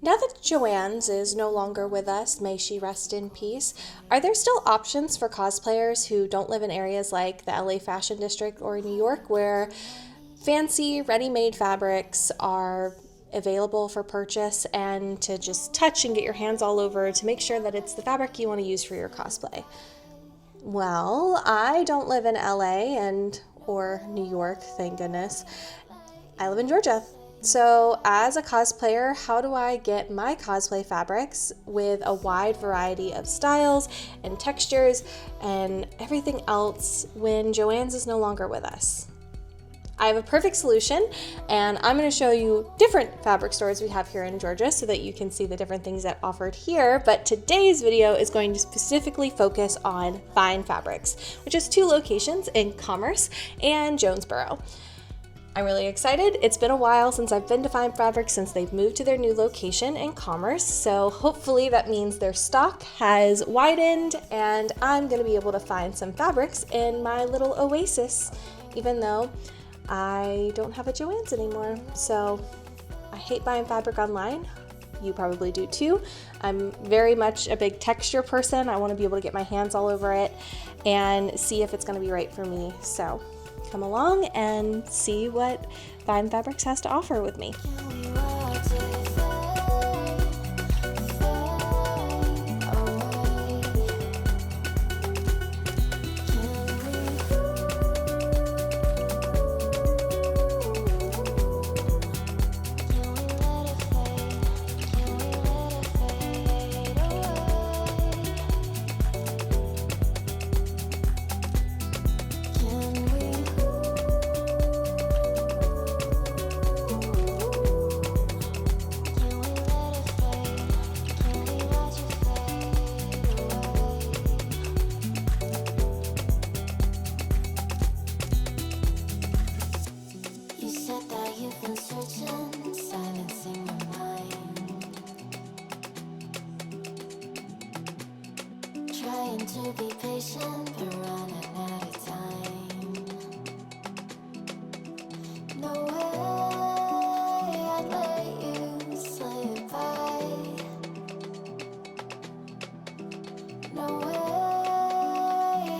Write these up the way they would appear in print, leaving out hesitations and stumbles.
Now that Joann's is no longer with us, may she rest in peace, are there still options for cosplayers who don't live in areas like the LA Fashion District or New York where fancy ready-made fabrics are available for purchase and to just touch and get your hands all over to make sure that it's the fabric you want to use for your cosplay? Well, I don't live in LA or New York, thank goodness. I live in Georgia. So as a cosplayer, how do I get my cosplay fabrics with a wide variety of styles and textures and everything else when Joann's is no longer with us? I have a perfect solution, and I'm going to show you different fabric stores we have here in Georgia so that you can see the different things that are offered here. But today's video is going to specifically focus on Fine Fabrics, which has 2 locations in Commerce and Jonesboro. I'm really excited. It's been a while since I've been to Fine Fabrics since they've moved to their new location in Commerce, so hopefully that means their stock has widened and I'm going to be able to find some fabrics in my little oasis, even though I don't have a Joann's anymore. So I hate buying fabric online. You probably do too. I'm very much a big texture person. I want to be able to get my hands all over it and see if it's going to be right for me. So come along and see what Fine Fabrics has to offer with me. To be patient, but running out of time. No way I'd let you slip by. No way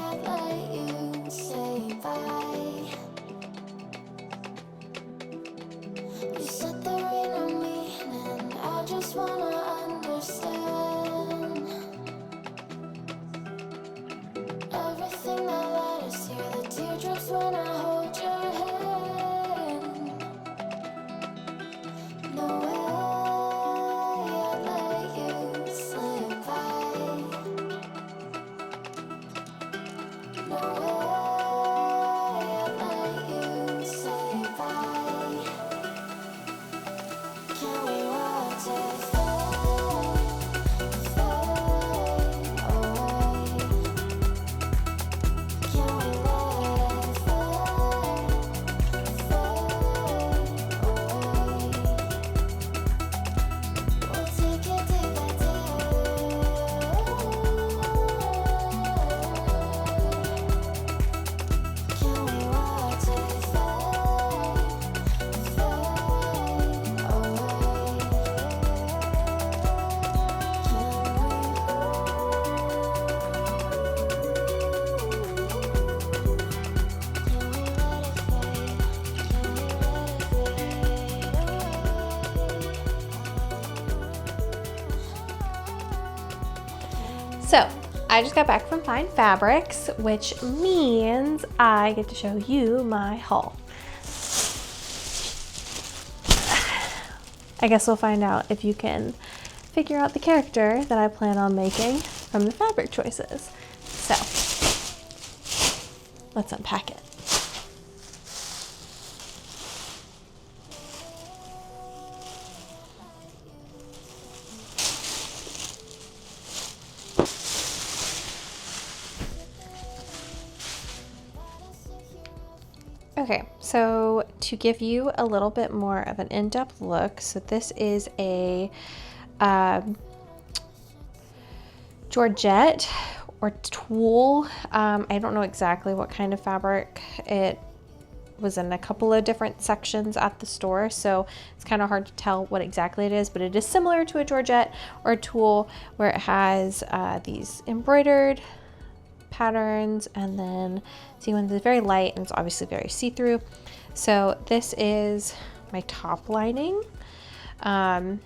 I'd let you say bye. You set the rain on me, and I just wanna understand. Everything that led us here, the teardrops when I hold your hand. No way I'd let you slip by. No way I'd let you say bye. Can we watch it fade away? Can we let it fade away? We'll take it day by day. Can we watch it fade So I just got back from Fine Fabrics, which means I get to show you my haul. I guess we'll find out if you can figure out the character that I plan on making from the fabric choices. So let's unpack it. Okay, so to give you a little bit more of an in-depth look, so this is a Georgette or tulle. I don't know exactly what kind of fabric it was in a couple of different sections at the store, so it's kind of hard to tell what exactly it is, but it is similar to a Georgette or a tulle, where it has these embroidered patterns, and then sequins is very light and it's obviously very see-through. So this is my top lining, and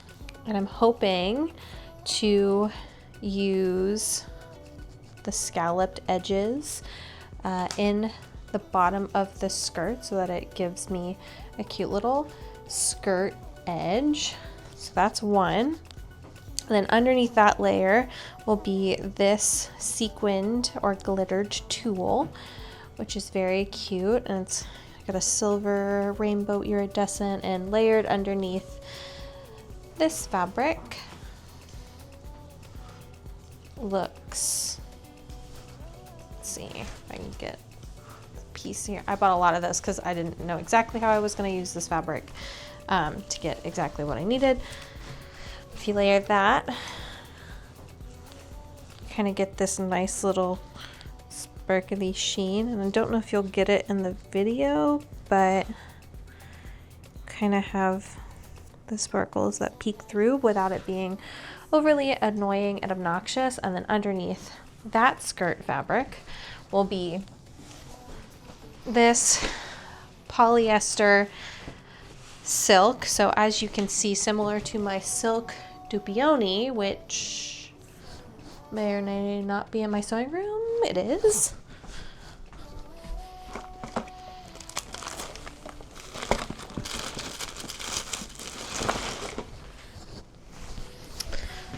I'm hoping to use the scalloped edges in the bottom of the skirt so that it gives me a cute little skirt edge. So that's one. And then underneath that layer will be this sequined or glittered tulle, which is very cute, and it's got a silver rainbow iridescent, and layered underneath this fabric looks, let's see if I can get a piece here. I bought a lot of this because I didn't know exactly how I was going to use this fabric to get exactly what I needed. If you layer that, kind of get this nice little sparkly sheen, and I don't know if you'll get it in the video, but kind of have the sparkles that peek through without it being overly annoying and obnoxious. And then underneath that skirt fabric will be this polyester silk. So as you can see, similar to my silk dupioni, which may or may not be in my sewing room. It is.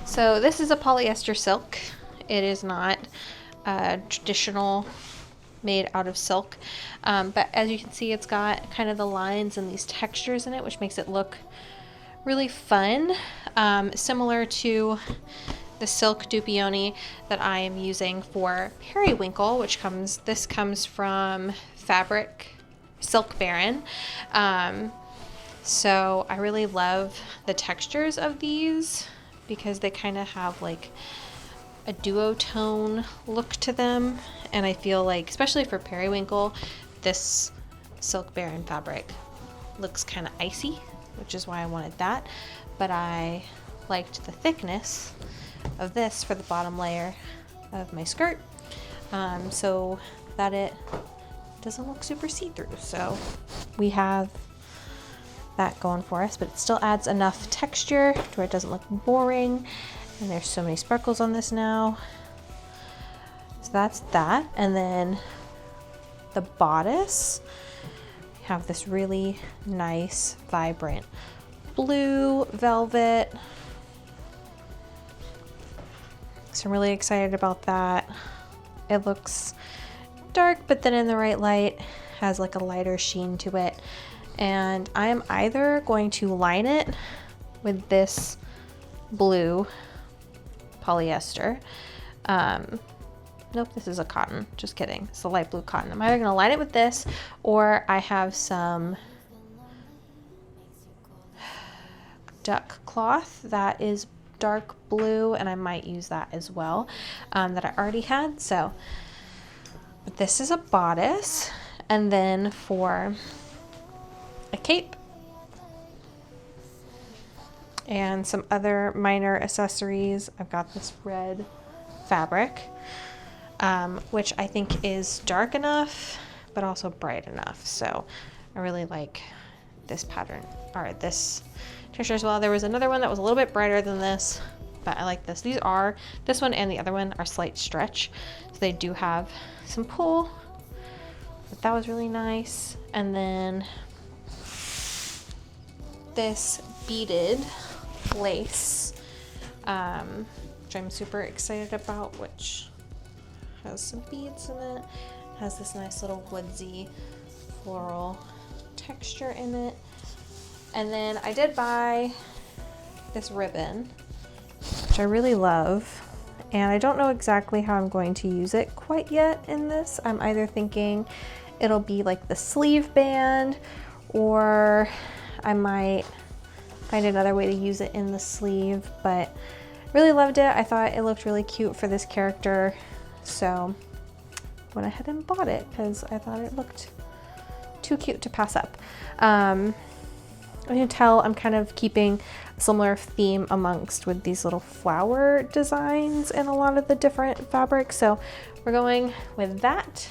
So this is a polyester silk. It is not traditional made out of silk, but as you can see, it's got kind of the lines and these textures in it, which makes it look really fun, similar to the silk dupioni that I am using for periwinkle, which comes from Silk Baron. So I really love the textures of these because they kind of have like a duotone look to them, and I feel like, especially for periwinkle, this Silk Baron fabric looks kind of icy, which is why I wanted that, but I liked the thickness of this for the bottom layer of my skirt, so that it doesn't look super see-through. So we have that going for us, but it still adds enough texture to where it doesn't look boring, and there's so many sparkles on this now. So that's that. And then the bodice, we have this really nice vibrant blue velvet, so I'm really excited about that. It looks dark, but then in the right light has like a lighter sheen to it, and I am either going to line it with this blue polyester, nope, this is a cotton, just kidding, it's a light blue cotton. I'm either going to line it with this, or I have some duck cloth that is dark blue, and I might use that as well, that I already had. So, but this is a bodice, and then for a cape and some other minor accessories, I've got this red fabric, which I think is dark enough but also bright enough. So I really like this pattern, or this texture as well. There was another one that was a little bit brighter than this, but I like this. This one and the other one are slight stretch, so they do have some pull, but that was really nice. And then this beaded lace, which I'm super excited about, which has some beads in it, has this nice little woodsy floral texture in it. And then I did buy this ribbon, which I really love, and I don't know exactly how I'm going to use it quite yet in this. I'm either thinking it'll be like the sleeve band, or I might find another way to use it in the sleeve, but really loved it. I thought it looked really cute for this character, so went ahead and bought it because I thought it looked too cute to pass up. You can tell I'm kind of keeping a similar theme amongst with these little flower designs in a lot of the different fabrics. So we're going with that.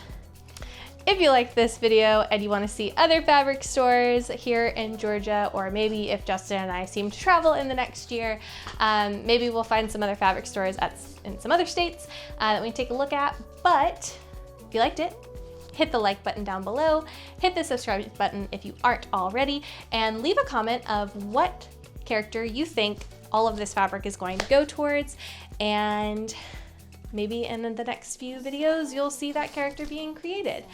If you liked this video and you want to see other fabric stores here in Georgia, or maybe if Justin and I seem to travel in the next year, maybe we'll find some other fabric stores in some other states that we can take a look at. But if you liked it, hit the like button down below, hit the subscribe button if you aren't already, and leave a comment of what character you think all of this fabric is going to go towards, and maybe in the next few videos you'll see that character being created.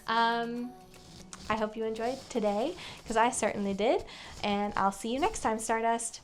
I hope you enjoyed today, because I certainly did, and I'll see you next time, Stardust.